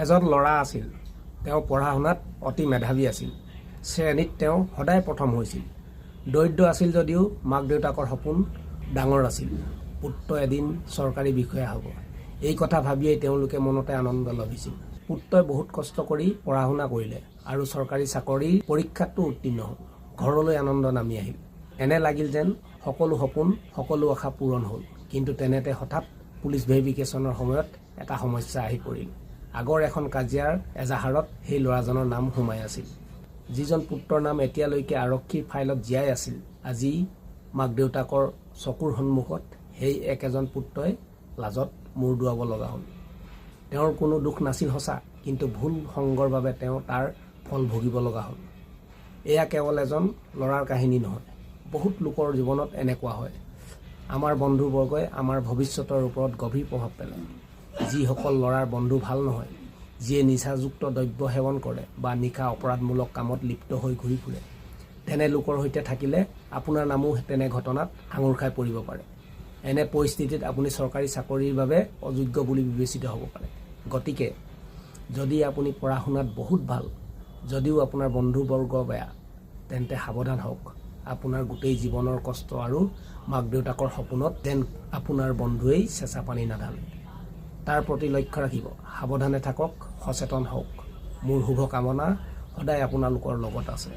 এজন ল'ৰা আছিল। তেওঁ পঢ়া শুনাত অতি মেধাৱী আছিল। শ্ৰেণীত তেওঁ সদায় প্ৰথম হৈছিল। দৰিদ্ৰ আছিল যদিও মাক দেউতাকৰ সপোন ডাঙৰ আছিল। পুত্ৰ এদিন চৰকাৰী বিষয়া হ'ব। এই কথা ভাবিয়েই তেওঁলোকে মনতে আনন্দ লভিছিল। পুত্ৰই বহুত কষ্ট কৰি পঢ়া শুনা কৰিলে আৰু চৰকাৰী চাকৰিৰ পৰীক্ষাতো উত্তীৰ্ণ হ'ল। ঘৰলৈ আনন্দ নামি আহিল। এনে লাগিল যেন সকলো সপোন সকলো আশা পূৰণ হ'ল। কিন্তু তেনেতে হঠাৎ পুলিচ ভেৰিফিকেশ্যনৰ সময়ত এটা সমস্যা আহি পৰিল। আগৰ এখন কাজিয়াৰ এজাহাৰত সেই ল'ৰাজনৰ নাম সোমাই আছিল। যিজন পুত্ৰৰ নাম এতিয়ালৈকে আৰক্ষীৰ ফাইলত জীয়াই আছিল, আজি মাক দেউতাকৰ চকুৰ সন্মুখত সেই একেজন পুত্ৰই লাজত মূৰ দোৱাব লগা হ'ল। তেওঁৰ কোনো দুখ নাছিল সঁচা, কিন্তু ভুল সংগৰ বাবে তেওঁ তাৰ ফল ভুগিব লগা হ'ল। এয়া কেৱল এজন ল'ৰাৰ কাহিনী নহয়, বহুত লোকৰ জীৱনত এনেকুৱা হয়। আমাৰ বন্ধুবৰ্গই আমাৰ ভৱিষ্যতৰ ওপৰত গভীৰ প্ৰভাৱ পেলায়। যিসকল ল'ৰাৰ বন্ধু ভাল নহয়, যিয়ে নিচাযুক্ত দ্ৰব্য সেৱন কৰে বা নিশা অপৰাধমূলক কামত লিপ্ত হৈ ঘূৰি ফুৰে, তেনে লোকৰ সৈতে থাকিলে আপোনাৰ নামো তেনে ঘটনাত সাঙুৰ খাই পৰিব পাৰে। এনে পৰিস্থিতিত আপুনি চৰকাৰী চাকৰিৰ বাবে অযোগ্য বুলি বিবেচিত হ'ব পাৰে। গতিকে যদি আপুনি পঢ়া শুনাত বহুত ভাল, যদিও আপোনাৰ বন্ধুবৰ্গ বেয়া, তেন্তে সাৱধান হওক। আপোনাৰ গোটেই জীৱনৰ কষ্ট আৰু মাক দেউতাকৰ সপোনত যেন আপোনাৰ বন্ধুৱেই চেঁচা পানী নাঢালে। তাৰ প্ৰতি লক্ষ্য ৰাখিব। সাৱধানে থাকক, সচেতন হওক। মোৰ শুভকামনা সদায় আপোনালোকৰ লগত আছে।